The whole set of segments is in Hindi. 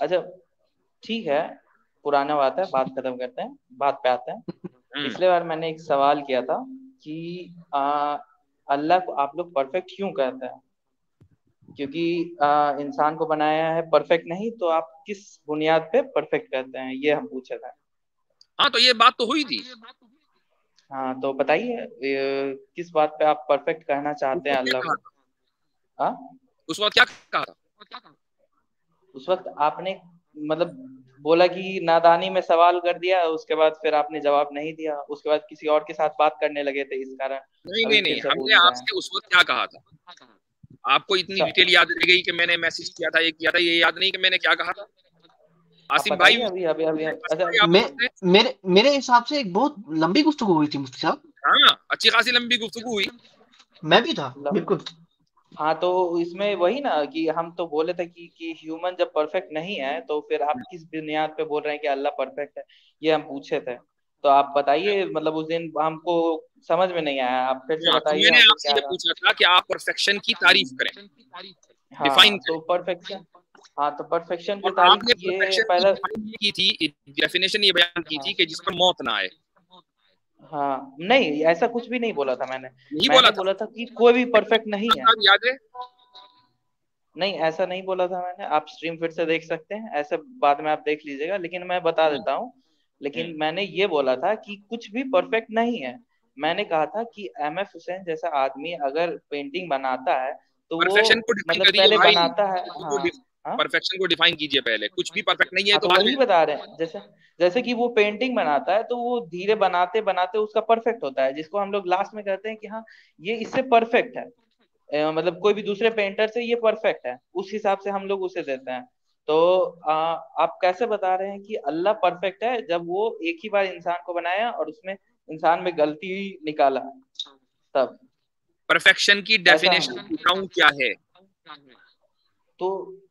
अच्छा ठीक है, पुराना बात है, बात खत्म करते हैं, बात पे आते हैं। पिछले बार मैंने एक सवाल किया था कि अल्लाह को आप लोग परफेक्ट क्यों कहते हैं? क्योंकि इंसान को बनाया है परफेक्ट, नहीं तो आप किस बुनियाद पे परफेक्ट कहते हैं, ये हम पूछे थे। हाँ, तो ये बात तो हुई थी। हाँ तो बताइए, किस बात पे आप परफेक्ट कहना उस चाहते हैं वक्त क्या अल्लाह कहा को? था? हाँ, उस वक्त क्या कहा था? उस वक्त आपने मतलब बोला कि नादानी में सवाल कर दिया, उसके बाद फिर आपने जवाब नहीं दिया, उसके बाद किसी और के साथ बात करने लगे थे, इस कारण नहीं अभी नहीं फिर नहीं, से हमने पूछ रहे हैं। आपसे उस वक्त क्या कहा था? आपको इतनी स- डिटेल याद रह गई कि मैंने मैसेज किया था, ये किया था, ये याद नहीं कि मैंने क्या कहा था? आप आसिम भाई, बताइए अभी अभी अभी आसिम अच्छा। भाई आप मैं पूछते हैं। मेरे हिसाब से एक बहुत लंबी गुफ्तगू हुई थी मुफ्ती साहब। हाँ, अच्छी खासी लंबी गुफ्तगू हुई। मैं भी था बिल्कुल। हाँ तो इसमें वही ना कि हम तो बोले थे कि ह्यूमन जब परफेक्ट नहीं है तो फिर आप किस बुनियाद पे बोल रहे हैं कि अल्लाह परफेक्ट है, ये हम पूछे थे। तो आप बताइए, मतलब उस दिन हमको समझ में नहीं आया, आप फिर से हाँ, तो बताइए मैंने हमको आपसे क्या ये था। पूछा था कि आप परफेक्शन की तारीफ करें, डिफाइन हाँ तो करें। परफेक्शन, हाँ तो परफेक्शन की और तारीफ आपने ये परफेक्शन की पहले। डिफाइन की थी, डेफिनेशन ये बयान की हाँ थी कि जिस पर मौत ना आए। हाँ, नहीं ऐसा कुछ भी नहीं बोला था मैंने। यही बोला मैंने था। बोला था कि कोई भी परफेक्ट नहीं है। याद है? नहीं ऐसा नहीं बोला था मैंने, आप स्ट्रीम फिर से देख सकते हैं, ऐसे बाद में आप देख लीजिएगा, लेकिन मैं बता देता हूँ। लेकिन मैंने ये बोला था कि कुछ भी परफेक्ट नहीं है। मैंने कहा था कि एम एफ हुसैन जैसा आदमी अगर पेंटिंग बनाता है तो वो परफेक्शन को डिफाइन कर मतलब दीजिए पहले भाई। बनाता है। हाँ हाँ। परफेक्शन को डिफाइन कीजिए पहले, कुछ भी परफेक्ट नहीं है हाँ तो तो बाद वही में। बता रहे हैं, जैसे जैसे कि वो पेंटिंग बनाता है तो वो धीरे बनाते बनाते उसका परफेक्ट होता है, जिसको हम लोग लास्ट में कहते हैं कि हाँ ये इससे परफेक्ट है। मतलब कोई भी दूसरे पेंटर से ये परफेक्ट है, उस हिसाब से हम लोग उसे देते हैं। तो आप कैसे बता रहे हैं कि अल्लाह परफेक्ट है जब वो एक ही बार इंसान को बनाया और उसमें इंसान में गलती निकाला तब? परफेक्शन की ऐसा हम, डेफिनेशन बताऊं क्या है? तो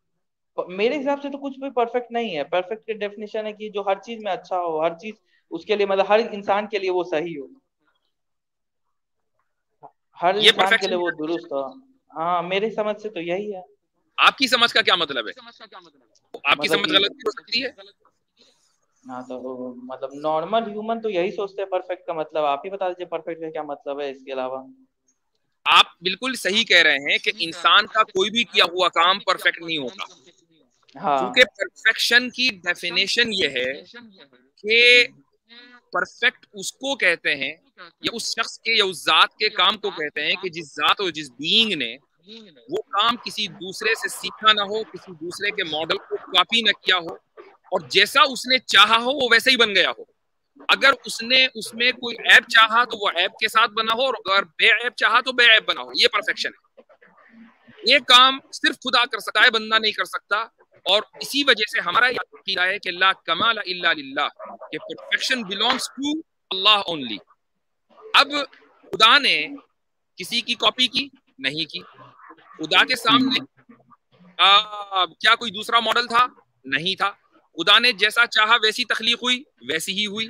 मेरे हिसाब से तो कुछ भी परफेक्ट नहीं है। परफेक्ट की डेफिनेशन है कि जो हर चीज में अच्छा हो, हर चीज उसके लिए, मतलब हर इंसान के लिए वो सही हो, हर ये इंसान के लिए परफेक्शन। वो दुरुस्त हो। हाँ मेरे समझ से तो यही है। आपकी समझ का क्या मतलब है? आपकी मतलब समझ कि गलत भी हो सकती है। हाँ तो मतलब नॉर्मल ह्यूमन तो यही सोचते हैं परफेक्ट का मतलब, आप ही बता दीजिए परफेक्ट का क्या मतलब है इसके अलावा। आप बिल्कुल सही कह रहे हैं कि इंसान का कोई भी किया हुआ काम परफेक्ट नहीं होता। क्योंकि हाँ। परफेक्शन की डेफिनेशन ये है कि परफेक्ट उसको कहते हैं, या उस शख्स के या उस जात के काम को कहते हैं कि जिस जात और जिस बीइंग ने वो काम किसी दूसरे से सीखा ना हो, किसी दूसरे के मॉडल को कॉपी ना किया हो, और जैसा उसने चाहा हो वो वैसे ही बन गया हो। अगर उसने उसमें कोई ऐप चाहा तो वो ऐप के साथ बना हो, और अगर बेऐप चाहा तो बेऐप बना हो। ये परफेक्शन है। ये काम सिर्फ खुदा कर सकता है, बंदा नहीं कर सकता। और इसी वजह से हमारा यह अकीदा है कि ला कमाल इल्ला लिल्लाह, कि perfection belongs to Allah only. अब खुदा ने किसी की कॉपी की नहीं की। खुदा के सामने क्या कोई दूसरा मॉडल था? नहीं था। खुदा ने जैसा चाहा वैसी तखलीक हुई, वैसी ही हुई।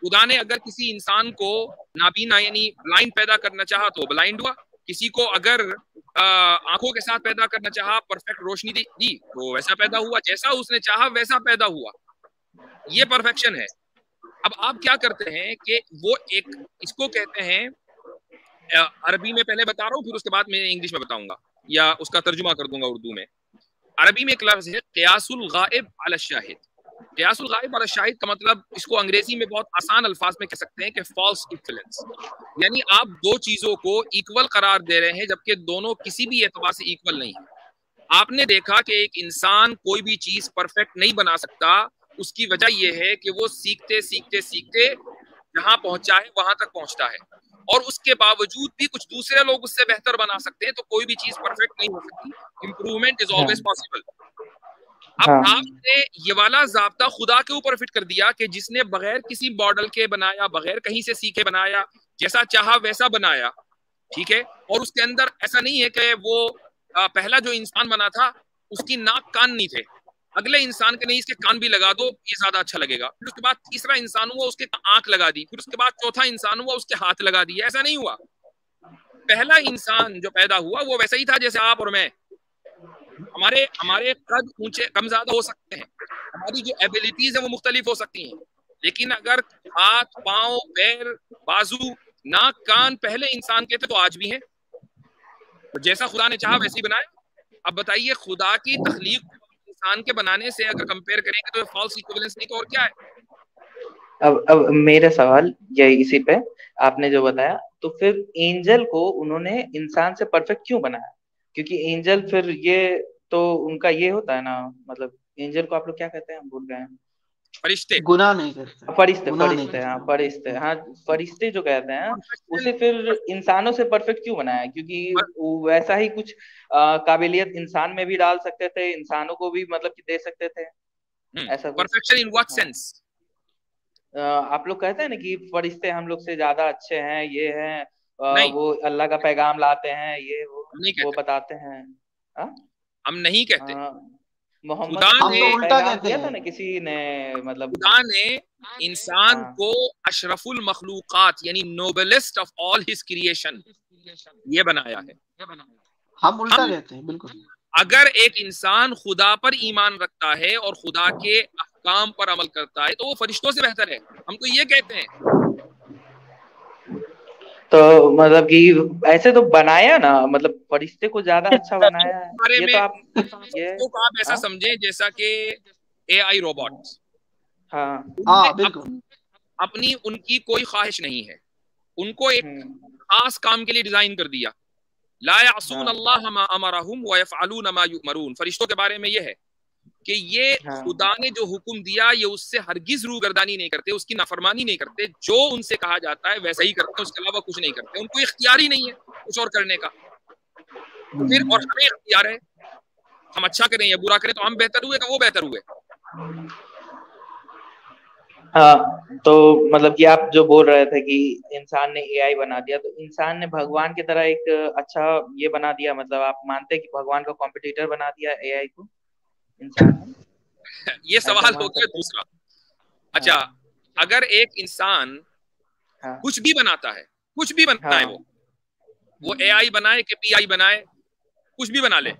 खुदा ने अगर किसी इंसान को नाबीना यानी ब्लाइंड पैदा करना चाहा तो ब्लाइंड हुआ। किसी को अगर आंखों के साथ पैदा करना चाहा, परफेक्ट रोशनी दी तो वैसा पैदा हुआ, जैसा उसने चाहा वैसा पैदा हुआ। ये परफेक्शन है। अब आप क्या करते हैं कि वो एक, इसको कहते हैं, अरबी में पहले बता रहा हूँ, फिर उसके बाद मैं इंग्लिश में बताऊंगा या उसका तर्जुमा कर दूंगा उर्दू में। अरबी में एक लफ्ज है क़ियासुल गाइब अला शाहिद। क़ियासुल गाइब अला शाहिद का मतलब, इसको अंग्रेजी में बहुत आसान अल्फाज में कह सकते हैं कि फॉल्स इक्विवेलेंस। यानी आप दो चीजों को इक्वल करार दे रहे हैं जबकि दोनों किसी भी एतबार से इक्वल नहीं है। आपने देखा कि एक इंसान कोई भी चीज परफेक्ट नहीं बना सकता। उसकी वजह यह है कि वो सीखते सीखते सीखते जहां पहुंचा है वहां तक पहुंचता है, और उसके बावजूद भी कुछ दूसरे लोग उससे बेहतर बना सकते हैं। तो कोई भी चीज परफेक्ट नहीं हो सकती। इंप्रूवमेंट इज हाँ ऑलवेज पॉसिबल। अब हाँ आपने ये वाला जाब्ता खुदा के ऊपर फिट कर दिया कि जिसने बगैर किसी मॉडल के बनाया, बगैर कहीं से सीखे बनाया, जैसा चाहा वैसा बनाया। ठीक है। और उसके अंदर ऐसा नहीं है कि वो पहला जो इंसान बना था उसकी नाक कान नहीं थे, अगले इंसान के नहीं इसके कान भी लगा दो ये ज्यादा अच्छा लगेगा। फिर उसके बाद तीसरा इंसान हुआ उसके आंख लगा दी, फिर उसके बाद चौथा इंसान हुआ उसके हाथ लगा दिए। ऐसा नहीं हुआ। पहला इंसान जो पैदा हुआ वो वैसा ही था जैसे आप और मैं। हमारे हमारे कद ऊंचे कम ज्यादा हो सकते हैं, हमारी जो एबिलिटीज है वो मुख्तलिफ हो सकती हैं, लेकिन अगर हाथ, पांव, पैर, बाजू, नाक, कान पहले इंसान के थे तो आज भी हैं। तो जैसा खुदा ने चाहा वैसे ही बनाया। अब बताइए, खुदा की तख्लीक इंसान के बनाने से अगर कंपेयर करेंगे तो फॉल्स इक्विवेलेंस नहीं तो और क्या है? अब मेरा सवाल यही इसी पे आपने जो बताया, तो फिर एंजल को उन्होंने इंसान से परफेक्ट क्यों बनाया? क्योंकि एंजल फिर ये तो उनका ये होता है ना, मतलब एंजल को आप लोग क्या कहते हैं, हम भूल गए हैं। फरिश्ते, गुनाह नहीं करते, फरिश्ते, गुनाह नहीं फरिश्ते, हाँ करते। फरिश्ते, हाँ फरिश्ते जो कहते हैं, उसे परफेक्शन फिर इंसानों से परफेक्ट क्यों बनाया? क्योंकि वो वैसा ही कुछ काबिलियत इंसान में भी डाल सकते थे, इंसानों को भी मतलब कि दे सकते थे, ऐसा कुछ। परफेक्शन इन व्हाट हाँ, सेंस? आप लोग कहते हैं ना कि फरिश्ते हम लोग से ज्यादा अच्छे हैं, ये हैं, नहीं, वो अल्लाह का पैगाम लाते हैं, ये हम नहीं वो कहते, बताते हैं। हाँ, हम नहीं कहते। हाँ, मोहम्मद खुदा को हम तो ने उल्टा पैगाम कहते दिया था हैं। ना किसी ने, मतलब। खुदा ने इंसान हाँ, को अशरफुल मखलूकात यानी नोबेलेस्ट ऑफ ऑल हिज क्रिएशन ये बनाया है। हम उल्टा हम कहते हैं, बिल्कुल। अगर एक इंसान खुदा पर ईमान रखता है और खुदा के अहकाम पर अमल करता है तो वो फरिश्तों से बेहतर है, हम तो ये कहते हैं। तो मतलब कि ऐसे तो बनाया ना, मतलब फरिश्ते को ज्यादा अच्छा बनाया है, बारे ये में तो आप, ये। फरिश्तों को आप ऐसा हाँ, समझें जैसा कि एआई रोबोट्स, हाँ, हाँ बिल्कुल। अपनी उनकी कोई ख्वाहिश नहीं है, उनको एक खास काम के लिए डिजाइन कर दिया। ला यासून हाँ, अल्लाह मा अमरहुम व यफअलून मा युमरून। फरिश्तों के बारे में ये है कि ये हाँ, खुदा ने जो हुक्म दिया ये उससे हरगिज रूगर्दानी नहीं करते, उसकी नाफरमानी नहीं करते, जो उनसे कहा जाता है वैसा ही करते हैं, उसके अलावा कुछ नहीं करते। उनको इख्तियार ही नहीं है कुछ और करने का। तो फिर और हमें इख्तियार है, हम अच्छा करें या बुरा करें, तो हम बेहतर हुए कि वो बेहतर हुए? हाँ। तो मतलब कि आप जो बोल रहे थे कि इंसान ने एआई बना दिया, तो इंसान ने भगवान की तरह एक अच्छा ये बना दिया, मतलब आप मानते हैं कि भगवान का कॉम्पिटिटर बना दिया एआई को इंसान ने, ये ऐसा सवाल हो मान गया सकते हैं? दूसरा। अच्छा, हाँ, अगर एक इंसान हाँ, कुछ भी बनाता है, कुछ भी बनाए, हाँ, वो एआई बनाए कि पीआई बनाए, कुछ भी बना ले,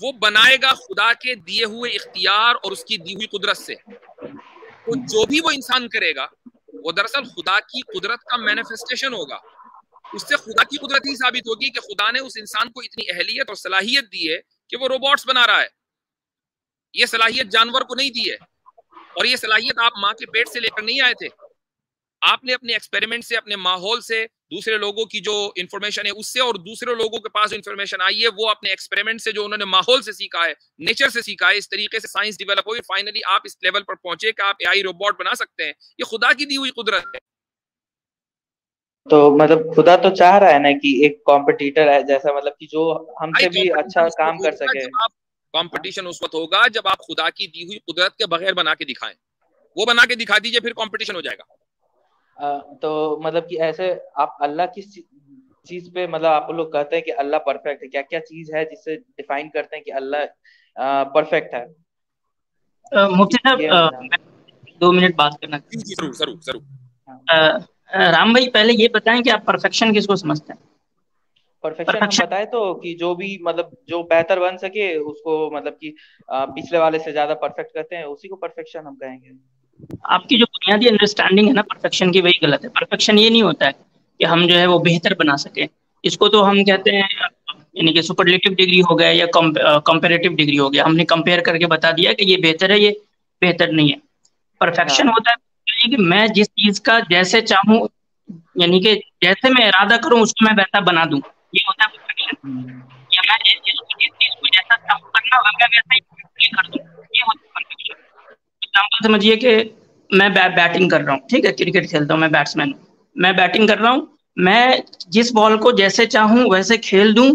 वो बनाएगा खुदा के दिए हुए इख्तियार और उसकी दी हुई कुदरत से। तो जो भी वो इंसान करेगा वो दरअसल खुदा की कुदरत का मैनिफेस्टेशन होगा। उससे खुदा की कुदरत ही साबित होगी कि खुदा ने उस इंसान को इतनी अहलियत और सलाहियत दी है कि वो रोबोट्स बना रहा है। ये सलाहियत जानवर को नहीं दी है, और ये सलाहियत आप माँ के पेट से लेकर नहीं आए थे। आपने अपने एक्सपेरिमेंट से, अपने माहौल से, दूसरे लोगों की जो इंफॉर्मेशन है उससे, और दूसरे लोगों के पास इंफॉर्मेशन आई है वो अपने एक्सपेरिमेंट से, जो उन्होंने माहौल से सीखा है, नेचर से सीखा है, इस तरीके से साइंस डेवलप हुई, फाइनली आप इस लेवल पर पहुंचे कि आप एआई रोबोट बना सकते हैं। ये खुदा की दी हुई कुदरत है। तो मतलब खुदा तो चाह रहा है ना कि एक कॉम्पिटिटर है जैसा, मतलब कि जो हमसे भी अच्छा काम कर सके। कंपटीशन उस वक्त होगा जब आप खुदा की दी हुई कुदरत के बगैर बना के दिखाएं। वो बना के दिखा दीजिए, फिर कंपटीशन हो जाएगा। तो मतलब कि ऐसे आप अल्लाह किस चीज पे, मतलब आप लोग कहते हैं कि अल्लाह परफेक्ट है, क्या क्या चीज है जिससे डिफाइन करते हैं कि अल्लाह परफेक्ट है? मुफ्ती ये साहब, मैं 2 मिनट बात करना जी जी, जरूर जरूर जरूर। राम भाई, पहले ये बताएं कि आप परफेक्शन किसको समझते हैं? परफेक्शन हम बताए तो कि जो भी मतलब जो बेहतर बन सके उसको, मतलब कि पिछले वाले से ज्यादा परफेक्ट करते हैं, उसी को परफेक्शन हम कहेंगे। आपकी जो बुनियादी अंडरस्टैंडिंग है ना परफेक्शन की, वही गलत है। परफेक्शन ये नहीं होता है कि हम जो है वो बेहतर बना सके। इसको तो हम कहते हैं, यानी कि सुपरलेटिव डिग्री हो गया या कंपैरेटिव डिग्री हो गया। हमने कंपेयर करके बता दिया कि ये बेहतर है, ये बेहतर नहीं है। परफेक्शन होता है कि मैं जिस चीज का जैसे चाहूँ, यानी कि जैसे मैं इरादा करूँ उसको मैं वैसा बना दूं, ये होता है परफेक्शन। या मैं जिस चीज को जैसा चाहूँ करना मैं वैसा ही कर दूं, ये होता है परफेक्शन। एग्जाम्पल समझिए कि मैं बैटिंग कर रहा हूँ, ठीक है, क्रिकेट खेलता हूँ, मैं बैट्समैन हूँ, मैं बैटिंग कर रहा हूँ, मैं जिस बॉल को जैसे चाहूँ वैसे खेल दूं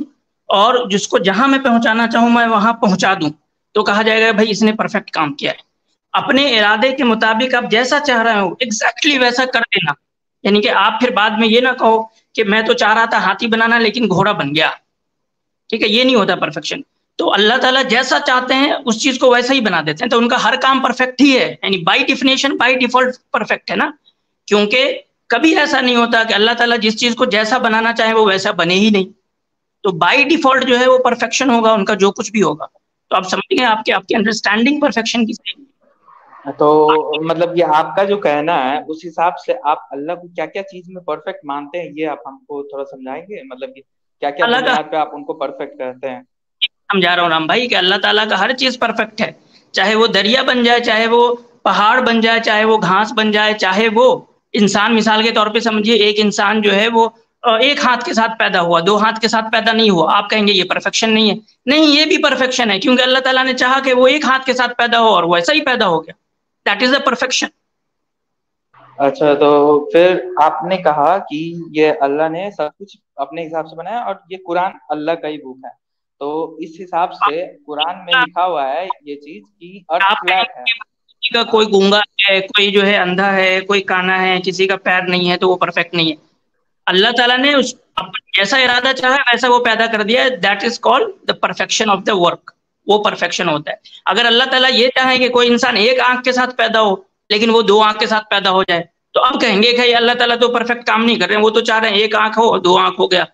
और जिसको जहां मैं पहुंचाना चाहूँ मैं वहां पहुंचा दूं, तो कहा जाएगा भाई इसने परफेक्ट काम किया है। अपने इरादे के मुताबिक आप जैसा चाह रहे हो एग्जैक्टली वैसा कर देना, यानी कि आप फिर बाद में ये ना कहो कि मैं तो चाह रहा था हाथी बनाना लेकिन घोड़ा बन गया, ठीक है, ये नहीं होता परफेक्शन। तो अल्लाह ताला जैसा चाहते हैं उस चीज को वैसा ही बना देते हैं, तो उनका हर काम परफेक्ट ही है, यानी by definition by default perfect है ना। क्योंकि कभी ऐसा नहीं होता कि अल्लाह ताला जिस चीज को जैसा बनाना चाहे वो वैसा बने ही नहीं। तो बाय डिफॉल्ट जो है वो परफेक्शन होगा उनका, जो कुछ भी होगा। तो आप समझ गए, आपकी आपकी अंडरस्टैंडिंग परफेक्शन की सही। तो मतलब ये आपका जो कहना है उस हिसाब से आप अल्लाह को क्या क्या चीज में परफेक्ट मानते हैं, ये आप हमको थोड़ा समझाएंगे? मतलब क्या क्या अल्लाह का बुनियाद पे आप उनको परफेक्ट कहते हैं? समझा रहा हूँ राम भाई कि अल्लाह ताला का हर चीज परफेक्ट है, चाहे वो दरिया बन जाए, चाहे वो पहाड़ बन जाए, चाहे वो घास बन जाए, चाहे वो इंसान, मिसाल के तौर पे समझिए एक इंसान जो है वो एक हाथ के साथ पैदा हुआ, दो हाथ के साथ पैदा नहीं हुआ, आप कहेंगे ये परफेक्शन नहीं है। नहीं, ये भी परफेक्शन है, क्योंकि अल्लाह ताला ने चाहा कि वो एक हाथ के साथ पैदा हो और वैसा ही पैदा हो गया। That is the perfection. अच्छा, तो फिर आपने कहा कि ये अल्लाह ने सब कुछ अपने हिसाब से बनाया और ये कुरान अल्लाह का ही बुक है, तो इस हिसाब से कुरान में लिखा हुआ है ये चीज कि अर्थ आप फ्लैट है। किसी का कोई गूंगा है, कोई जो है अंधा है, कोई काना है, किसी का पैर नहीं है, तो वो परफेक्ट नहीं है। अल्लाह ताला ने उस जैसा इरादा चाहा वैसा वो पैदा कर दिया। That is called the perfection of the work. वो परफेक्शन होता है। अगर अल्लाह ताला ये चाहे कि कोई इंसान एक आंख के साथ पैदा हो लेकिन वो दो आंख के साथ पैदा हो जाए, तो अब कहेंगे कि अल्लाह ताला तो परफेक्ट काम नहीं कर रहे हैं, वो तो चाह रहे हैं एक आंख हो दो आंख हो गया।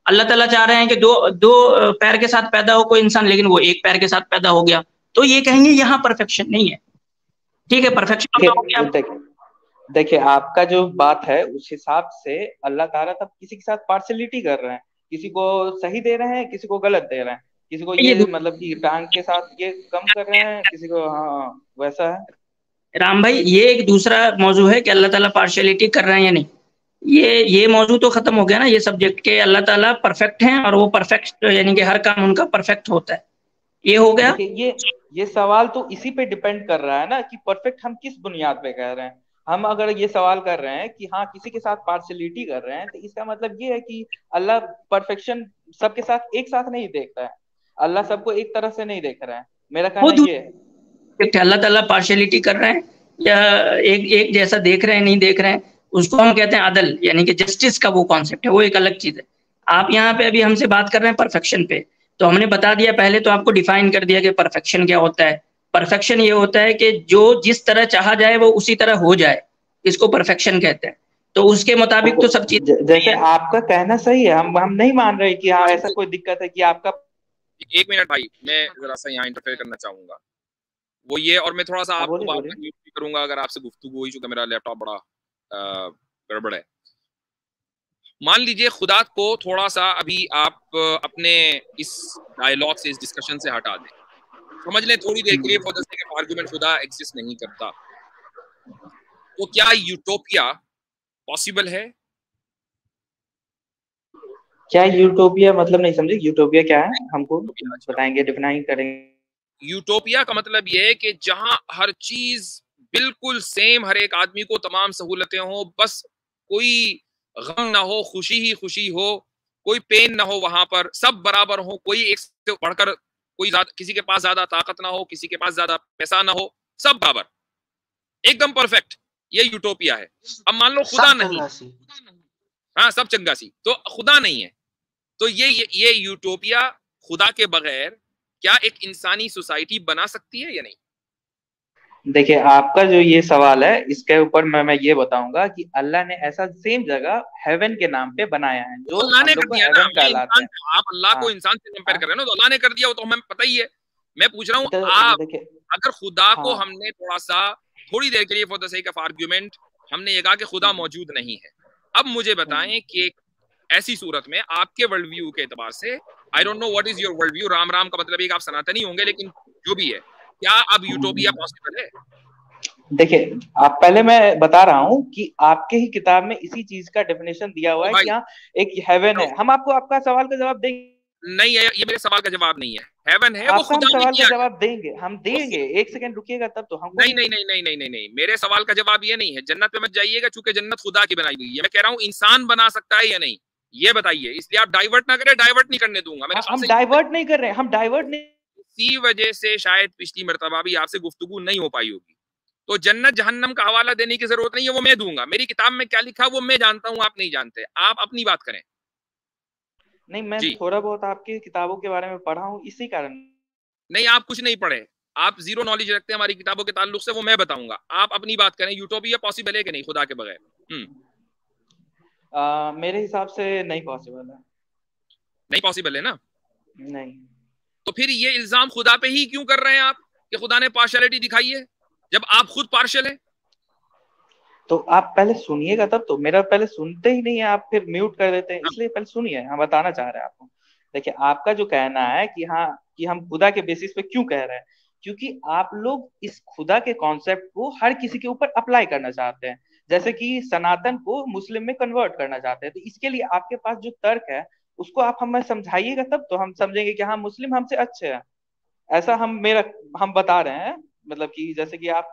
अल्लाह ताला चाह रहे हैं कि दो दो पैर के साथ पैदा हो कोई इंसान, लेकिन वो एक पैर के साथ पैदा हो गया, तो ये कहेंगे यहाँ परफेक्शन नहीं है। ठीक है, परफेक्शन हो गया। देखिए देखिए, आपका जो बात है उस हिसाब से अल्लाह ताला तब किसी के साथ पार्शलिटी कर रहे हैं, किसी को सही दे रहे हैं, किसी को गलत दे रहे हैं, किसी को ये ये मतलब कि टांग के साथ ये कम कर रहे हैं, किसी को हाँ वैसा है। राम भाई, ये एक दूसरा मौजू है कि अल्लाह ताला पार्शियलिटी कर रहे हैं या नहीं। ये मौजू तो खत्म हो गया ना, ये सब्जेक्ट के अल्लाह ताला परफेक्ट हैं और वो परफेक्ट यानी कि हर काम उनका परफेक्ट होता है। ये हो गया। देखिए ये सवाल तो इसी पे डिपेंड कर रहा है ना कि परफेक्ट हम किस बुनियाद पे कह रहे हैं। हम अगर ये सवाल कर रहे हैं कि हाँ किसी के साथ पार्शलिटी कर रहे हैं, तो इसका मतलब ये है कि अल्लाह परफेक्शन सबके साथ एक साथ नहीं देखता है, अल्लाह सबको एक तरह से नहीं देख रहा है, मेरा वो कहना ये है। अल्लाह ताला पार्शियलिटी कर रहे हैं या एक एक जैसा देख रहे हैं, नहीं देख रहे हैं, उसको हम कहते हैं अदल, यानी कि जस्टिस का वो कॉन्सेप्ट है, वो एक अलग चीज है। आप यहाँ पे अभी हमसे बात कर रहे हैं परफेक्शन पे, तो हमने बता दिया पहले, तो आपको डिफाइन कर दिया कि परफेक्शन क्या होता है। परफेक्शन ये होता है कि जो जिस तरह चाहा जाए वो उसी तरह हो जाए, इसको परफेक्शन कहते हैं। तो उसके मुताबिक तो सब चीज जैसे आपका कहना सही है, हम नहीं मान रहे कि हाँ ऐसा कोई दिक्कत है कि आपका। एक मिनट भाई, मैं जरा सा यहाँ इंटरफेयर करना चाहूंगा, वो ये, और मैं थोड़ा सा आपको बोलिए बात बोलिए। करनी करूंगा अगर आपसे गुफ्तगू हुई, चूंकि मेरा लैपटॉप बड़ा गड़बड़ है। मान लीजिए खुदा को थोड़ा सा अभी आप अपने इस डायलॉग से, इस डिस्कशन से हटा दें, समझ लें थोड़ी देर के लिए for the sake of argument खुदा एग्जिस्ट नहीं करता, तो क्या यूटोपिया पॉसिबल है? क्या यूटोपिया मतलब नहीं समझे, यूटोपिया क्या है हमको बताएंगे, डिफाइन करेंगे? यूटोपिया का मतलब यह है कि जहां हर चीज बिल्कुल सेम, हर एक आदमी को तमाम सहूलतें हो, बस कोई गम ना हो, खुशी ही खुशी हो, कोई पेन ना हो, वहां पर सब बराबर हो, कोई एक से बढ़कर कोई किसी के पास ज्यादा ताकत ना हो, किसी के पास ज्यादा पैसा ना हो, सब बराबर, एकदम परफेक्ट, ये यूटोपिया है। अब मान लो खुदा नहीं, हाँ सब चंगासी, तो खुदा नहीं है, तो ये यूटोपिया खुदा के बगैर क्या एक इंसानी सोसाइटी बना सकती है या नहीं? देखिए आपका जो ये सवाल है इसके ऊपर मैं ये बताऊंगा कि अल्लाह ने ऐसा सेम जगह हेवन के नाम पे बनाया है, जो अल्लाह ने हम लोग कर को दिया ना, हेवन कहलाते हैं। आप अल्लाह को हाँ इंसान से कंपेयर हाँ, कर रहे हैं ना, तो अल्लाह ने कर दिया, वो तो हमें पता ही है। मैं पूछ रहा हूँ, तो आप देखिए अगर खुदा को हाँ हमने थोड़ी देर के लिए for the sake of argument हमने ये कहा कि खुदा मौजूद नहीं है, अब मुझे बताएं कि ऐसी सूरत में आपके वर्ल्ड व्यू के एतबार से, I don't know what is your world view, Ram Ram का मतलब एक आप सनातनी होंगे, लेकिन जो भी है, क्या अब यूटोपिया पॉसिबल है? देखिए आप पहले मैं बता रहा हूँ कि आपके ही किताब में इसी चीज का डेफिनेशन दिया हुआ है कि यहाँ एक हेवन है। हम आपको आपका सवाल का जवाब देंगे नहीं है, ये मेरे सवाल का जवाब नहीं है। हेवन है, वो आपका हम खुदा ने सवाल किया का है। जवाब देंगे, हम देंगे, एक सेकंड रुकिएगा तब तो हमको नहीं नहीं नहीं नहीं नहीं नहीं नहीं, मेरे सवाल का जवाब ये नहीं है जन्नत पे मत जाइएगा, चूंकि जन्नत खुदा की बनाई हुई है। मैं कह रहा हूँ इंसान बना सकता है या नहीं, ये बताइए, इसलिए आप डाइवर्ट ना करें, डाइवर्ट नहीं करने दूंगा। मेरे हम डाइवर्ट नहीं कर रहे हैं, हम डाइवर्ट नहीं, इसी वजह से शायद पिछली मर्तबा भी आपसे गुफ्तगू नहीं हो पाई होगी। तो जन्नत जहन्नम का हवाला देने की जरूरत नहीं है, वो मैं दूंगा। मेरी किताब में क्या लिखा वो मैं जानता हूँ, आप नहीं जानते, आप अपनी बात करें। नहीं मैं थोड़ा बहुत आपकी किताबों के बारे में पढ़ा हूँ इसी कारण। नहीं, आप कुछ नहीं पढ़े, आप जीरो नॉलेज रखते हैं हमारी किताबों के ताल्लुक से, वो मैं बताऊंगा। आप अपनी बात करें, यूटोपिया पॉसिबल है कि नहीं खुदा के बगैर? मेरे हिसाब से नहीं पॉसिबल है। नहीं पॉसिबल है ना। नहीं। तो फिर ये इल्जाम खुदा पे ही क्यों कर रहे हैं आप कि खुदा ने पार्शियलिटी दिखाई है, जब आप खुद पार्शियल हैं? तो आप पहले सुनिएगा तब तो, मेरा पहले सुनते ही नहीं है आप, फिर म्यूट कर देते हैं, इसलिए पहले सुनिए, हम बताना चाह रहे हैं आपको। देखिए आपका जो कहना है कि हाँ कि हम खुदा के बेसिस पे क्यों कह रहे हैं, क्योंकि आप लोग इस खुदा के कॉन्सेप्ट को हर किसी के ऊपर अप्लाई करना चाहते हैं, जैसे कि सनातन को मुस्लिम में कन्वर्ट करना चाहते हैं। तो इसके लिए आपके पास जो तर्क है उसको आप हमें समझाइएगा, तब तो हम समझेंगे कि हाँ मुस्लिम हमसे अच्छे हैं। ऐसा हम बता रहे हैं, मतलब कि जैसे कि आप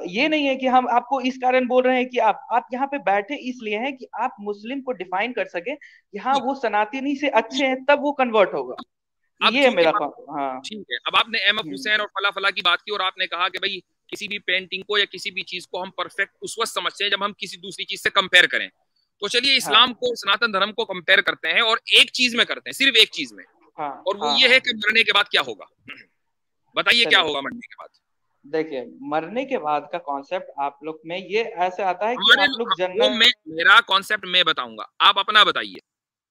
ये नहीं है कि हम आपको इस कारण बोल रहे हैं कि आप यहाँ पे बैठे इसलिए हैं कि आप मुस्लिम को डिफाइन कर सके कि हाँ वो सनातनी से अच्छे हैं, तब वो कन्वर्ट होगा। अब ये चूंकि मेरा हाँ ठीक है, अब आपने अहमद हुसैन और फला फला की बात की और आपने कहा कि भाई किसी भी पेंटिंग को या किसी भी चीज को हम परफेक्ट उस वक्त समझते हैं जब हम किसी दूसरी चीज से कंपेयर करें। तो चलिए इस्लाम को, सनातन धर्म को कंपेयर करते हैं और एक चीज में करते हैं, सिर्फ एक चीज में, और वो ये है कि मरने के बाद क्या होगा। बताइए क्या होगा मरने के बाद। देखिए मरने के बाद का कॉन्सेप्ट आप लोग में ये ऐसे आता है कि आप लोग जन्नत, मेरा कॉन्सेप्ट मैं बताऊंगा, आप अपना बताइए,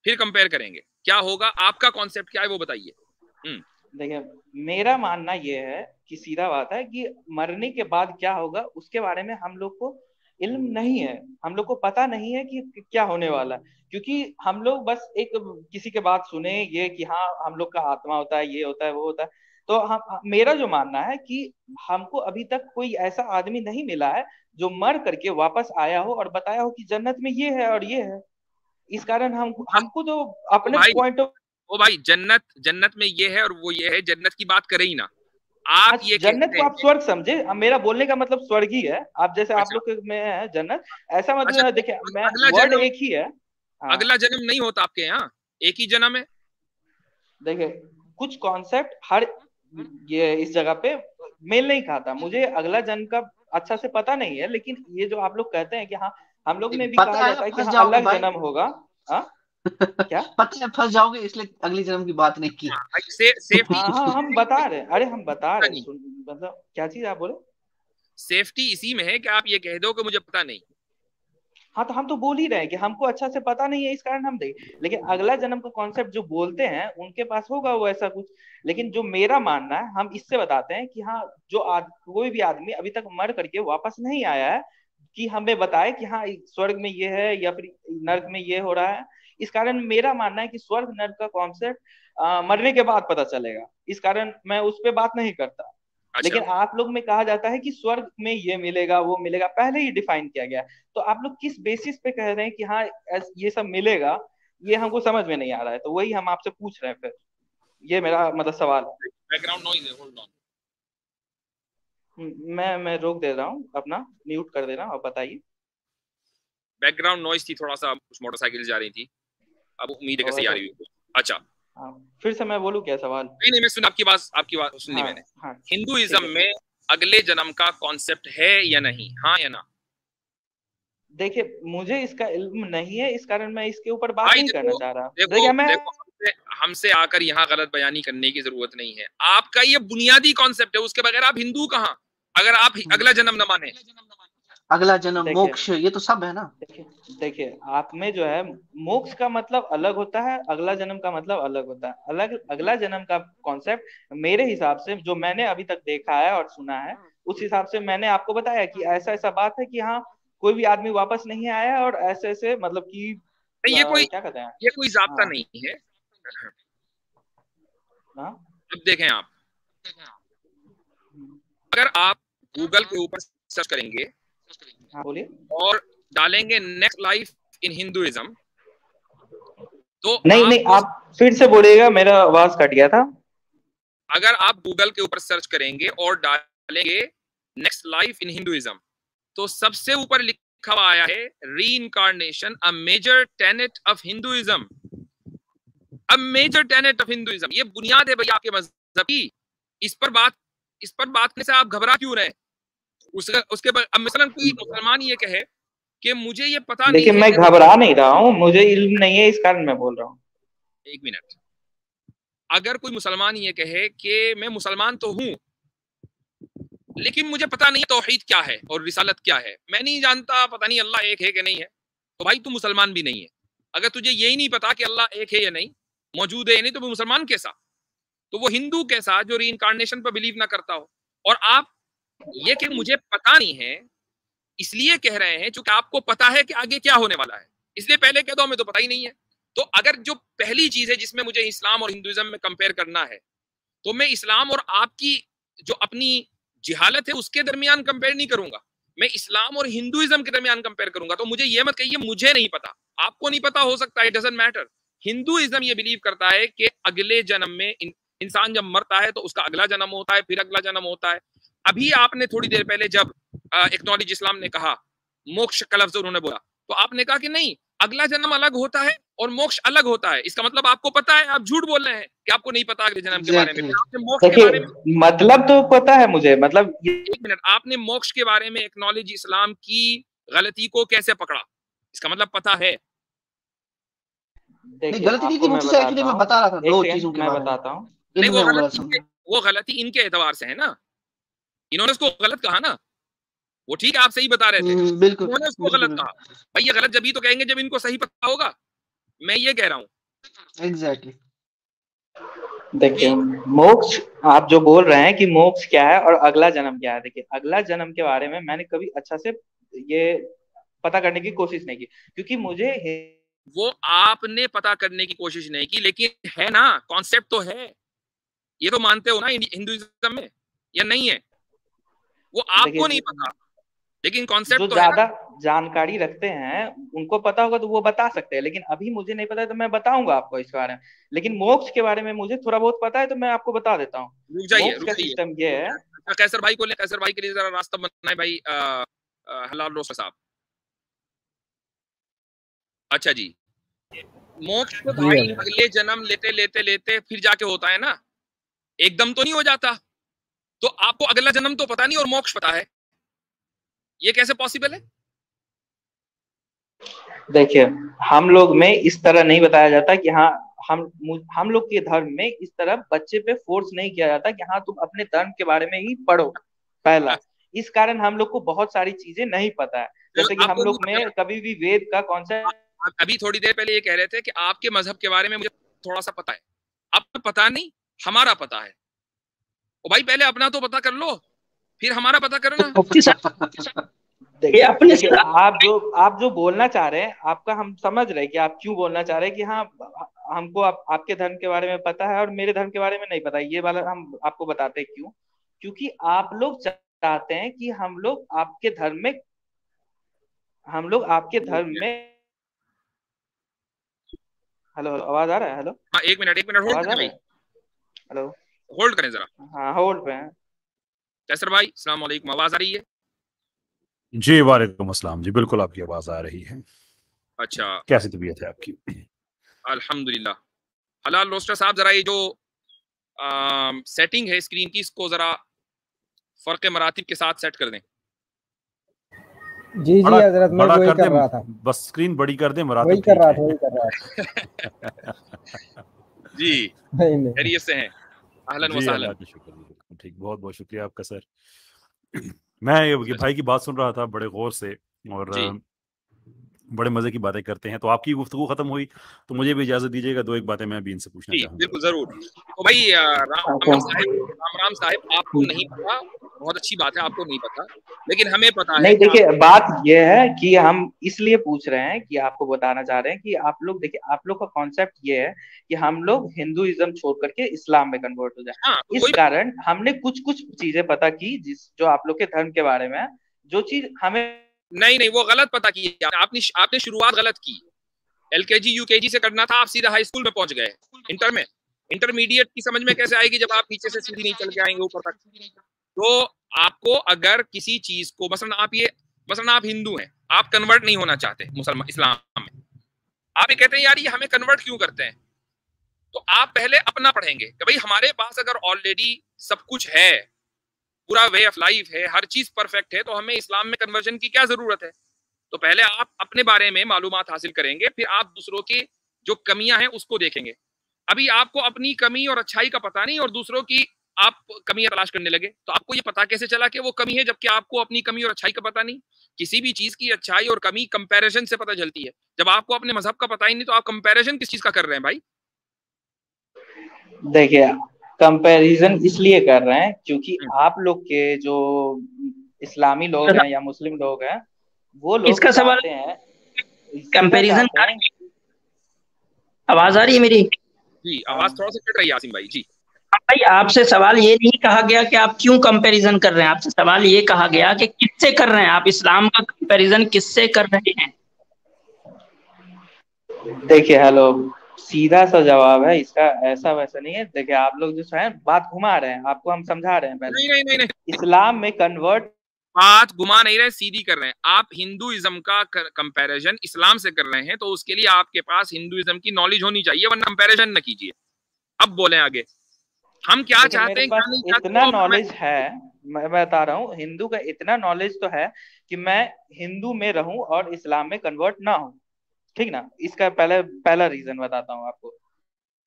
फिर कंपेयर करेंगे क्या होगा। आपका कॉन्सेप्ट क्या है वो बताइए। देखिए मेरा मानना ये है कि सीधा बात है कि मरने के बाद क्या होगा उसके बारे में हम लोग को इल्म नहीं है, हम लोग को पता नहीं है कि क्या होने वाला है, क्योंकि हम लोग बस एक किसी के बात सुने ये कि हाँ हम लोग का आत्मा होता है, ये होता है, वो होता है। तो मेरा जो मानना है कि हमको अभी तक कोई ऐसा आदमी नहीं मिला है जो मर करके वापस आया हो और बताया हो कि जन्नत में ये है और ये है। इस कारण हमको तो अपने पॉइंट ऑफ, ओ भाई जन्नत में ये है और वो ये है, जन्नत की बात करें ही ना आप। ये जन्नत को आप स्वर्ग समझे, मेरा बोलने का मतलब स्वर्ग ही है। आप जैसे आप लोग में है जन्नत, ऐसा मतलब देखिए मैं वर्ड एक ही है। अगला जन्म नहीं होता आपके यहाँ, एक ही जन्म है। देखिए कुछ कॉन्सेप्ट हर ये इस जगह पे मेल नहीं खाता, मुझे अगला जन्म का अच्छा से पता नहीं है, लेकिन ये जो आप लोग कहते हैं कि हाँ हम लोग में भी कहा जाता है कि हाँ अलग जन्म होगा। हाँ क्या पता है फंस जाओगे इसलिए अगली जन्म की बात नहीं की। हाँ हम बता रहे, अरे हम बता रहे, मतलब क्या चीज आप बोले। सेफ्टी इसी में है कि आप ये कह दो कि मुझे पता नहीं। हाँ तो हम तो बोल ही रहे हैं कि हमको अच्छा से पता नहीं है, इस कारण हम दें, लेकिन अगला जन्म का कॉन्सेप्ट जो बोलते हैं उनके पास होगा वो ऐसा कुछ। लेकिन जो मेरा मानना है हम इससे बताते हैं कि हाँ जो कोई भी आदमी अभी तक मर करके वापस नहीं आया है कि हमें बताए कि हाँ स्वर्ग में ये है या फिर नर्क में ये हो रहा है। इस कारण मेरा मानना है कि स्वर्ग नर्क का कॉन्सेप्ट मरने के बाद पता चलेगा, इस कारण मैं उस पर बात नहीं करता। लेकिन आप लोग में कहा जाता है कि स्वर्ग में ये मिलेगा वो मिलेगा, पहले ही डिफाइन किया गया। तो आप लोग किस बेसिस पे कह रहे हैं कि हाँ ये सब मिलेगा, ये हमको समझ में नहीं आ रहा है, तो वही हम आपसे पूछ रहे हैं। फिर ये मेरा मतलब सवाल है। बैकग्राउंड नॉइज है, होल्ड ऑन। मैं रोक दे रहा हूँ, अपना म्यूट कर दे रहा हूँ, आप बताइए। बैकग्राउंड नॉइज थी थोड़ा सा, कुछ मोटरसाइकिल जा रही थी, अब उम्मीद है कैसे आ रही है। अच्छा फिर से मैं बोलूं क्या सवाल? नहीं मैं सुन आपकी बात सुन ली मैंने। हिंदुइज्म में अगले जन्म का कॉन्सेप्ट है या नहीं, हाँ या ना? देखिए मुझे इसका इल्म नहीं है, इस कारण मैं इसके ऊपर बात नहीं करना चाह रहा। देखो हमसे आकर यहाँ गलत बयानी करने की जरूरत नहीं है। आपका ये बुनियादी कॉन्सेप्ट है, उसके बगैर आप हिंदू कहाँ, अगर आप अगला जन्म न माने। अगला जन्म मोक्ष ये तो सब है ना। देखिए आप में जो है मोक्ष का मतलब अलग होता है, अगला जन्म का मतलब अलग होता है। अगला जन्म का कॉन्सेप्ट मेरे हिसाब से जो मैंने अभी तक देखा है और सुना है उस हिसाब से मैंने आपको बताया कि ऐसा ऐसा बात है कि हाँ कोई भी आदमी वापस नहीं आया और ऐसे ऐसे मतलब कि ये कोई क्या कहते हैं, ये कोई जाब्ता नहीं है। अब देखें आप, अगर आप गूगल के ऊपर सर्च करेंगे बोलिए और डालेंगे नेक्स्ट लाइफ इन हिंदुइज्म, तो नहीं आप फिर से बोलिएगा, मेरा आवाज कट गया था। अगर आप गूगल के ऊपर सर्च करेंगे और डालेंगे नेक्स्ट लाइफ इन हिंदुइज्म, तो सबसे ऊपर लिखा हुआ आया है reincarnation a major tenet of Hinduism. A major tenet of Hinduism, ये बुनियाद है भैया आपके मजहब की। इस पर बात करने से आप घबरा क्यों रहे? उसके बाद अब मिसालन कोई मुसलमान ये कहे कि मुझे ये पता नहीं, लेकिन मैं घबरा नहीं रहा हूँ, मुझे इल्म नहीं है, इस कारण मैं बोल रहा हूँ। एक मिनट, अगर कोई मुसलमान ये कहे कि मैं मुसलमान तो हूं लेकिन मुझे पता नहीं तौहीद क्या है और रिसालत क्या है, मैं नहीं जानता, पता नहीं अल्लाह एक है कि नहीं है, तो भाई तू मुसलमान भी नहीं है। अगर तुझे यही नहीं पता कि अल्लाह एक है या नहीं, मौजूद है नहीं तो वो मुसलमान कैसा, तो वो हिंदू कैसा जो रीइंकार्नेशन पर बिलीव ना करता हो। और आप ये कि मुझे पता नहीं है इसलिए कह रहे हैं क्योंकि आपको पता है कि आगे क्या होने वाला है, इसलिए पहले कह दो हमें तो पता ही नहीं है। तो अगर जो पहली चीज है जिसमें मुझे इस्लाम और हिंदुइज्म में कंपेयर करना है, तो मैं इस्लाम और आपकी जो अपनी जिहालत है उसके दरमियान कंपेयर नहीं करूंगा, मैं इस्लाम और हिंदुइज्म के दरमियान कंपेयर करूंगा। तो मुझे ये मत कहिए मुझे नहीं पता, आपको नहीं पता हो सकता है, इट डजंट मैटर। हिंदुइज्म ये बिलीव करता है कि अगले जन्म में इंसान जब मरता है तो उसका अगला जन्म होता है, फिर अगला जन्म होता है। अभी आपने थोड़ी देर पहले जब एक्नॉलेज इस्लाम ने कहा, मोक्ष का लफ्ज उन्होंने बोला, तो आपने कहा कि नहीं अगला जन्म अलग होता है और मोक्ष अलग होता है। इसका मतलब आपको पता है, आप झूठ बोल रहे हैं कि आपको नहीं पता अगले जन्म के बारे में। आपने मोक्ष के बारे में, मतलब तो पता है मुझे, मतलब एक मिनट, आपने मोक्ष के बारे में एक्नॉलेज इस्लाम की गलती को कैसे पकड़ा? इसका मतलब पता है। नहीं गलती नहीं थी मुफ्ती साहब, एक्चुअली मैं बता रहा था दो चीजों के बारे में। बताता हूँ। नहीं वो गलती इनके एतबार से है ना, इन्होंने उसको गलत कहा ना, वो ठीक है आप सही बता रहे थे, बिल्कुल उन्होंने उसको गलत कहा। भाई ये गलत जब ही तो कहेंगे जब इनको सही पता होगा, मैं ये कह रहा हूँ। एग्जैक्टली। देखिए मोक्ष आप जो बोल रहे हैं कि मोक्ष क्या है और अगला जन्म क्या है, देखिए अगला जन्म के बारे में मैंने कभी अच्छा से ये पता करने की कोशिश नहीं की, क्योंकि मुझे वो आपने पता करने की कोशिश नहीं की, लेकिन है ना, कॉन्सेप्ट तो है, ये तो मानते हो ना हिंदुइज्म में, या नहीं है? वो आपको नहीं पता लेकिन कॉन्सेप्ट तो ज्यादा जानकारी रखते हैं उनको पता होगा तो वो बता सकते हैं, लेकिन अभी मुझे नहीं पता है तो मैं बताऊंगा आपको इस बारे में। लेकिन मोक्ष के बारे में मुझे थोड़ा बहुत पता है तो मैं आपको बता देता हूँ। मोक्ष का सिस्टम ये है, कैसर भाई को ले, कैसर भाई के लिए जरा रास्ता बनाए भाई हलाल रोस्टर साहब। अच्छा जी, मोक्ष तो भाई अगले जन्म लेते लेते लेते फिर जाके होता है ना, एकदम तो नहीं हो जाता। तो आपको अगला जन्म तो पता नहीं और मोक्ष पता है, ये कैसे पॉसिबल है? देखिए हम लोग में इस तरह नहीं बताया जाता कि हाँ हम लोग के धर्म में इस तरह बच्चे पे फोर्स नहीं किया जाता कि हाँ तुम अपने धर्म के बारे में ही पढ़ो पहला। इस कारण हम लोग को बहुत सारी चीजें नहीं पता है, जैसे कि हम लोग में कभी भी वेद का कॉन्सेप्ट। अभी थोड़ी देर पहले ये कह रहे थे कि आपके मजहब के बारे में मुझे थोड़ा सा पता है, आपको पता नहीं हमारा पता है। ओ भाई पहले अपना तो पता कर लो फिर हमारा पता करना। देखिए आप जो बोलना चाह रहे हैं आपका हम समझ रहे हैं कि आप क्यों बोलना चाह रहे हैं कि हाँ हमको आपके धर्म के बारे में पता है और मेरे धर्म के बारे में नहीं पता, ये वाला हम आपको बताते हैं क्यों। क्योंकि आप लोग चाहते हैं कि हम लोग आपके धर्म में हेलो आवाज आ रहा है? हेलो हाँ एक मिनट होल्ड करें भाई, हेलो होल्ड करें जरा। हाँ होल्ड पे हैं। कैसर भाई अस्सलाम वालेकुम, आवाज आ रही है? जी वालेकुम अस्सलाम जी, बिल्कुल आपकी आवाज आ रही है। अच्छा कैसी तबीयत है आपकी? अल्हम्दुलिल्लाह। हलाल रोस्टर साहब जरा ये जो सेटिंग है स्क्रीन की इसको जरा फर्क मरातिब के साथ सेट कर दें। जी जी हजरत मैं वही कर रहा था, बस स्क्रीन बड़ी कर दें, मरातिब वही कर रहा था जी खैरियत से हैं? अहलन व सहलन। ठीक, बहुत बहुत शुक्रिया आपका सर। मैं ये भाई की बात सुन रहा था बड़े गौर से और बड़े मजे की बातें करते हैं, तो आपकी गुफ्तगू खत्म हुई तो मुझे भी इजाजत दीजिएगा, दो एक बातें मैं भी इनसे पूछना चाहूंगा। बिल्कुल जरूर। तो भाई राम साहिब आपको नहीं पता, बहुत अच्छी बात है आपको नहीं पता, लेकिन हमें पता है। नहीं देखिए बात ये है कि हम इसलिए पूछ रहे हैं कि आपको बताना चाह रहे हैं कि आप लोग देखिए आप लोग का कॉन्सेप्ट ये है कि हम लोग हिंदुइज्म छोड़ करके इस्लाम में कन्वर्ट हो जाए। इस कारण हमने कुछ चीजें पता की जो आप लोग के धर्म के बारे में, जो चीज हमें नहीं वो गलत पता की आपने शुरुआत गलत की। एलकेजी यूकेजी से करना था, आप सीधा हाई स्कूल में पहुंच गए। इंटरमीडिएट की समझ में कैसे आएगी जब आप नीचे से सीधी नहीं चल के आएंगे ऊपर तक। तो आपको अगर किसी चीज को मसलन आप हिंदू हैं, आप कन्वर्ट नहीं होना चाहते मुसलमान इस्लाम में, आप ये कहते हैं यार ये हमें कन्वर्ट क्यों करते हैं, तो आप पहले अपना पढ़ेंगे कि भाई हमारे पास अगर ऑलरेडी सब कुछ है, पूरा वे ऑफ लाइफ है, हर चीज परफेक्ट है, तो हमें इस्लाम में कन्वर्जन की क्या जरूरत है। तो पहले आप अपने बारे में मालूमात हासिल करेंगे, फिर आप दूसरों की जो कमियां हैं उसको देखेंगे। अभी आपको अपनी कमी और अच्छाई का पता नहीं और दूसरों की आप कमियां तलाश करने लगे, तो आपको ये पता कैसे चला कि वो कमी है जबकि आपको अपनी कमी और अच्छाई का पता नहीं। किसी भी चीज की अच्छाई और कमी कंपैरिजन से पता चलती है। जब आपको अपने मजहब का पता ही नहीं तो आप कंपैरिजन किस चीज का कर रहे हैं भाई? देखिए, कंपैरिजन इसलिए कर रहे हैं क्योंकि आप लोग के जो इस्लामी लोग हैं या मुस्लिम लोग हैं, वो लोग इसका सवाल चाहते हैं, सीधा कंपैरिजन चाहते हैं। आवाज आ रही है मेरी? जी, आवाज थोड़ा सा कट रही है आसिम भाई जी। भाई आपसे सवाल ये नहीं कहा गया कि आप क्यों कंपैरिजन कर रहे हैं, आपसे सवाल ये कहा गया कि किससे कर रहे हैं आप, इस्लाम का कंपैरिजन किससे कर रहे हैं? देखिए, हेलो, सीधा सा जवाब है इसका, ऐसा वैसा नहीं है। देखिए, आप लोग जो है बात घुमा रहे हैं, आपको हम समझा रहे हैं। पहले नहीं नहीं नहीं, इस्लाम में कन्वर्ट, बात घुमा नहीं रहे, सीधी कर रहे हैं। आप हिंदुइज्म का कंपैरिजन इस्लाम से कर रहे हैं, तो उसके लिए आपके पास हिंदुइज्म की नॉलेज होनी चाहिए, वरना कंपैरिजन न कीजिए। अब बोले आगे, हम क्या चाहते हैं, क्या नहीं चाहते। इतना नॉलेज है, मैं बता रहा हूँ, हिंदू का इतना नॉलेज तो है कि मैं हिंदू में रहूं और इस्लाम में कन्वर्ट ना हूं, ठीक ना। इसका पहला रीजन बताता हूँ आपको।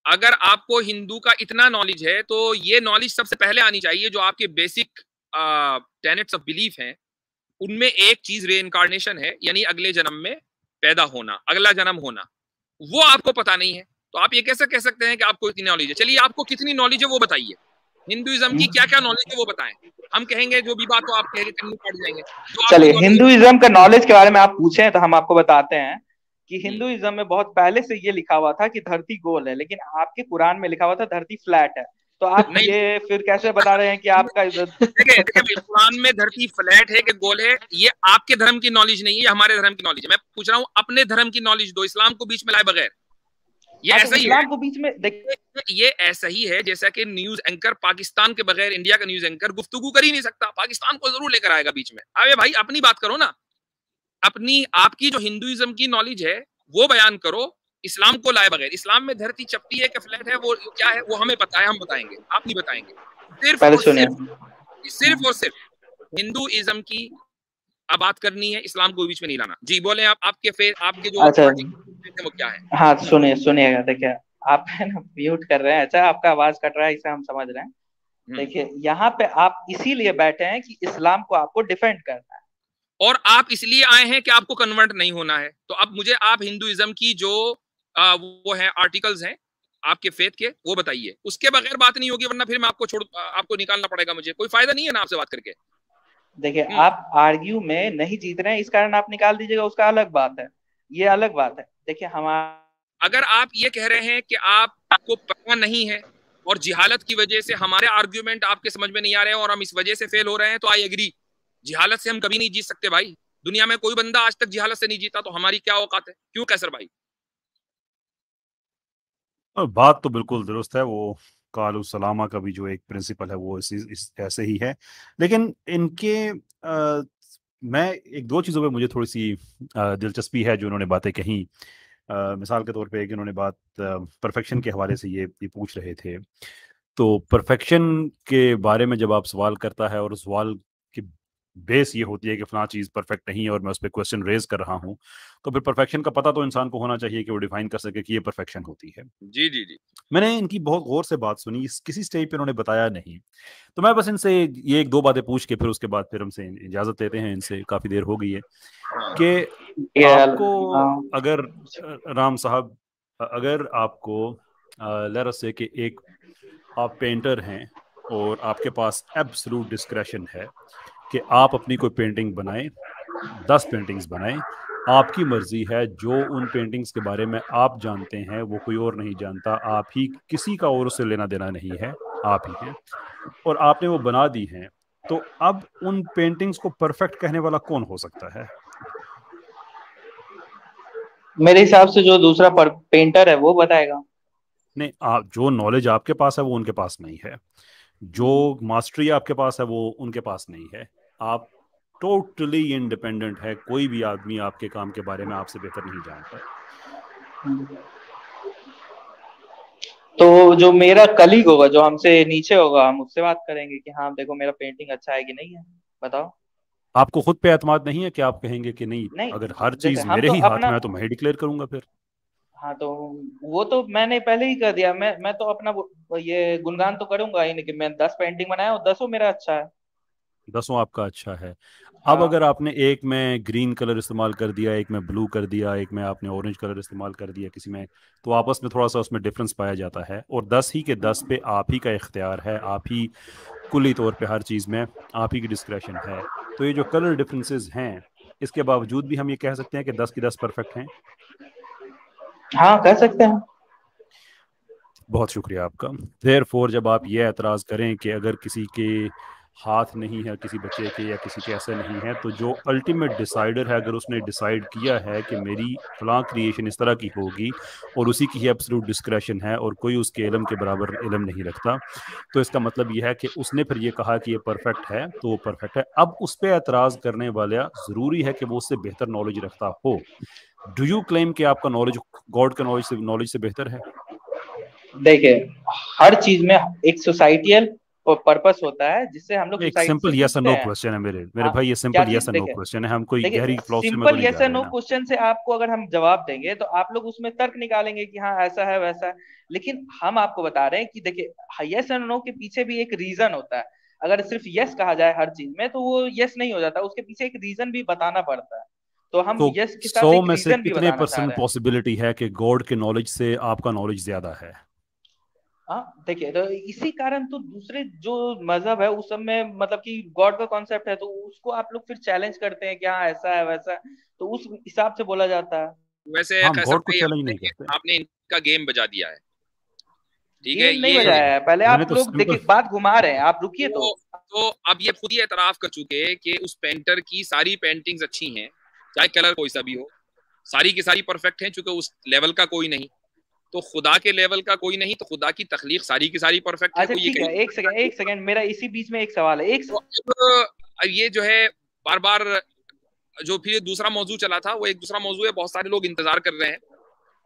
अगर आपको हिंदू का इतना नॉलेज है, तो ये नॉलेज सबसे पहले आनी चाहिए जो आपके बेसिक टेनेट्स ऑफ बिलीफ हैं। उनमें एक चीज रीइंकार्नेशन है, यानी अगले जन्म में पैदा होना, अगला जन्म होना। वो आपको पता नहीं है, तो आप ये कैसे कह सकते हैं कि आपको इतनी नॉलेज है? चलिए, आपको कितनी नॉलेज है वो बताइए। हिंदुइज्म की क्या क्या नॉलेज है वो बताएं। हम कहेंगे जो भी बात हो, आप कहेंगे कहीं काट जाएंगे। चलिए, हिंदुइज्म का नॉलेज के बारे में आप पूछे तो हम आपको बताते हैं कि हिंदुइज्म में बहुत पहले से ये लिखा हुआ था कि धरती गोल है, लेकिन आपके कुरान में लिखा हुआ था धरती फ्लैट है। तो आप ये फिर कैसे बता रहे हैं कि आपका देखिए, कुरान में धरती फ्लैट है कि गोल है, ये आपके धर्म की नॉलेज नहीं है, ये हमारे धर्म की नॉलेज है। मैं पूछ रहा हूँ, अपने धर्म की नॉलेज दो, इस्लाम को बीच में लाए बगैर। ये ऐसा ही है, को बीच में ये ऐसा ही है जैसा कि न्यूज एंकर पाकिस्तान के बगैर, इंडिया का न्यूज एंकर गुफ्तगू कर ही नहीं सकता, पाकिस्तान को जरूर लेकर आएगा बीच में। अरे भाई, अपनी बात करो ना, अपनी आपकी जो हिंदुइज्म की नॉलेज है वो बयान करो, इस्लाम को लाए बगैर। इस्लाम में धरती चपटी है कि फ्लैट है, वो क्या है वो हमें पता है, हम बताएंगे, आप नहीं बताएंगे। सिर्फ और सिर्फ हिंदुइज्म की अब बात करनी है, इस्लाम को बीच में नहीं लाना। जी बोले आप, आपके जो वो क्या है? हाँ, सुनिएगा। देखिए, आप है ना म्यूट कर रहे हैं, अच्छा आपका आवाज कट रहा है, इसे हम समझ रहे हैं। देखिए, यहाँ पे आप इसीलिए बैठे हैं कि इस्लाम को आपको डिफेंड करना है, और आप इसलिए आए हैं कि आपको कन्वर्ट नहीं होना है। तो अब मुझे आप हिंदुइज्म की जो वो है आर्टिकल्स हैं आपके फेथ के, वो बताइए। उसके बगैर बात नहीं होगी, वरना फिर मैं आपको निकालना पड़ेगा मुझे। कोई फायदा नहीं है ना आपसे बात करके। देखिए, आप आर्ग्यू में नहीं जीत रहे हैं, इस कारण आप निकाल दीजिएगा, उसका अलग बात है, ये अलग बात है। देखिए, अगर आप ये कह रहे हैं कि आपको पता नहीं है और जिहालत की वजह से हमारे आर्ग्यूमेंट आपके समझ में नहीं आ रहे हैं और हम इस वजह से फेल हो रहे हैं, तो आई एग्री। जिहालत से हम कभी नहीं जीत सकते भाई, दुनिया में कोई बंदा आज तक जिहालत से नहीं जीता, तो हमारी क्या औकात है? क्यों कैसर भाई? बात तो बिल्कुल दुरुस्त है। वो कालू सलामा का भी जो एक प्रिंसिपल है वो इस ऐसे ही है। लेकिन इनके मैं एक दो चीज़ों पे मुझे थोड़ी सी दिलचस्पी है जो उन्होंने बातें कही। मिसाल के तौर पे कि उन्होंने बात परफेक्शन के हवाले से ये पूछ रहे थे। तो परफेक्शन के बारे में जब आप सवाल करता है और उस सवाल की बेस ये होती है कि फलां चीज़ परफेक्ट नहीं है और मैं उस पर क्वेश्चन रेज कर रहा हूँ, तो फिर परफेक्शन का पता तो इंसान को होना चाहिए कि वो डिफाइन कर सके कि ये परफेक्शन होती है। जी जी जी, मैंने इनकी बहुत गौर से बात सुनी, किसी स्टेज पे इन्होंने बताया नहीं, तो मैं बस इनसे ये एक दो बातें पूछ के फिर उसके बाद फिर हमसे इजाज़त लेते हैं। इनसे काफ़ी देर हो गई है कि आपको अगर राम साहब, अगर आपको लेट्स से कि एक आप पेंटर हैं और आपके पास एब्सोल्यूट डिस्क्रेशन है कि आप अपनी कोई पेंटिंग बनाएं, 10 पेंटिंग्स बनाएं, आपकी मर्जी है। जो उन पेंटिंग्स के बारे में आप जानते हैं वो कोई और नहीं जानता, आप ही, किसी का और उससे लेना देना नहीं है, आप ही हैं, और आपने वो बना दी हैं। तो अब उन पेंटिंग्स को परफेक्ट कहने वाला कौन हो सकता है? मेरे हिसाब से जो दूसरा पेंटर है वो बताएगा। नहीं, आप जो नॉलेज आपके पास है वो उनके पास नहीं है, जो मास्टरी आपके पास है वो उनके पास नहीं है। आप टोटली इंडिपेंडेंट है, कोई भी आदमी आपके काम के बारे में आपसे बेहतर नहीं जानता। तो जो मेरा कलीग होगा, जो हमसे नीचे होगा, हम उससे बात करेंगे कि हाँ देखो मेरा पेंटिंग अच्छा है कि नहीं है, बताओ। आपको खुद पे एतमाद नहीं है कि आप कहेंगे कि नहीं अगर हर चीज मेरे ही हाथ में है तो मैं ही डिक्लेयर करूंगा फिर? हाँ, तो वो तो मैंने पहले ही कर दिया। मैं तो अपना ये गुणगान तो करूंगा ही नहीं कि मैं 10 पेंटिंग बनाया और 10 मेरा अच्छा है। 10 आपका अच्छा है। अब हाँ अगर आपने एक में ग्रीन कलर इस्तेमाल कर दिया, एक में ब्लू कर दिया, एक में आपने ऑरेंज कलर इस्तेमाल कर दिया किसी में, तो आपस में थोड़ा सा उसमें डिफरेंस पाया जाता है। और 10 ही के 10 पे आप ही का इख्तियार है, आप ही कुल्ली तौर पे हर चीज़ में आप ही की डिस्क्रेशन है। तो ये जो कलर डिफरेंसेस हैं, इसके बावजूद भी हम ये कह सकते हैं कि 10 की 10 परफेक्ट हैं। हाँ कह सकते हैं। बहुत शुक्रिया आपका। देयरफॉर जब आप ये एतराज़ करें कि अगर किसी के हाथ नहीं है, किसी बच्चे के या किसी के ऐसे नहीं है, तो जो अल्टीमेट डिसाइडर है, अगर उसने डिसाइड किया है कि मेरी फलां क्रिएशन इस तरह की होगी और उसी की ही एब्सोल्यूट डिस्क्रेशन है और कोई उसके इल्म के बराबर इल्म नहीं रखता, तो इसका मतलब यह है कि उसने फिर ये कहा कि ये परफेक्ट है तो वो परफेक्ट है। अब उस पर एतराज़ करने वाला ज़रूरी है कि वो उससे बेहतर नॉलेज रखता हो। डू यू क्लेम कि आपका नॉलेज गॉड का नॉलेज से बेहतर है? देखिए, हर चीज में एक सोसाइटियल पर्पस होता है जिससे हम लोग एक सोसाइटी से सिंपल यस एंड सीखते नो हैं। क्वेश्चन है मेरे हाँ भाई, ये क्या सिंपल चीज? यस एंड नो देखिए क्वेश्चन है, हम कोई देखिए गहरी फिलॉसफी में तो सिंपल नहीं यस जा एंड रहे नो ना। क्वेश्चन से आपको अगर हम जवाब देंगे तो आप लोग उसमें तर्क निकालेंगे कि हाँ ऐसा है वैसा है। लेकिन हम आपको बता रहे हैं कि देखिए यस एंड नो के पीछे भी एक रीजन होता है। अगर सिर्फ यस कहा जाए हर चीज में तो वो यस नहीं हो जाता, उसके पीछे एक रीजन भी बताना पड़ता है। तो हम तो यस के साथ 100 एक में से रीजन भी कितने बताना चाह परसेंट रहे हैं। पॉसिबिलिटी है कि गॉड के नॉलेज से आपका नॉलेज ज्यादा है? हाँ देखिए, तो इसी कारण तो दूसरे जो मजहब है उस सब में मतलब कि गॉड का कॉन्सेप्ट है तो उसको आप लोग फिर चैलेंज करते हैं कि हाँ ऐसा है वैसा है, तो उस हिसाब से बोला जाता है। वैसे हम कैसर गॉड को भाई चैलेंज नहीं करते। आपने इनका गेम बजा दिया है, ठीक है गेम नहीं ये। बजाया है, पहले मैंने आप तो लोग सिंपल देखिए बात घुमा रहे हैं, आप रुकिए तो। तो अब ये खुद ही एतराफ कर चुके हैं कि उस पेंटर की सारी पेंटिंग्स अच्छी हैं, चाहे कलर कोई सा भी हो, सारी की सारी परफेक्ट हैं, चूंकि उस लेवल का कोई नहीं, तो खुदा के लेवल का कोई नहीं, तो खुदा की तख्लीक सारी की सारी परफेक्ट है, अच्छा तो ये ठीक है, कहीं एक सेकंड मेरा इसी बीच में एक सवाल है। तो अब ये जो है बार बार जो फिर दूसरा मौजू चला था, वो एक दूसरा मौजू है, बहुत सारे लोग इंतजार कर रहे हैं।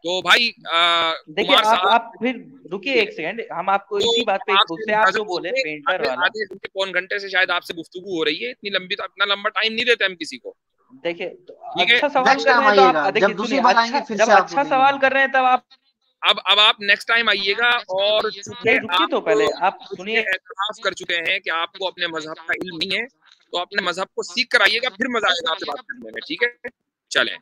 तो भाई देखिए कुमार साहब, आप फिर रुकिए एक सेकंड, हम आपको तो इसी बात पे आपसे उससे आप जो इजाजत बोले दीजिए, पेंटर आधे वाला। आधे घंटे पौन घंटे से शायद आपसे गुफ्तगू हो रही है, इतनी लंबी, तो इतना लंबा टाइम नहीं देते हम किसी को, देखिए तो ठीक है। अच्छा सवाल नेक्स्ट कर टाइम रहे हैं तो आप आइएगा, देखिए जब सुनिए, दूसरी बार अच्छा आएंगे फिर जब से आपको अच्छा देंगे सवाल कर मौका। रहे हैं तब आप अब आप नेक्स्ट टाइम आइएगा, और चूंकि नहीं रुकिए तो आप पहले आप खुद ये सुनिए। एतराफ कर चुके हैं कि आपको अपने मजहब का इल्म नहीं है, तो अपने मजहब को सीख कर आइएगा, फिर मजा आएगा आपसे बात करने में, ठीक है। चलें।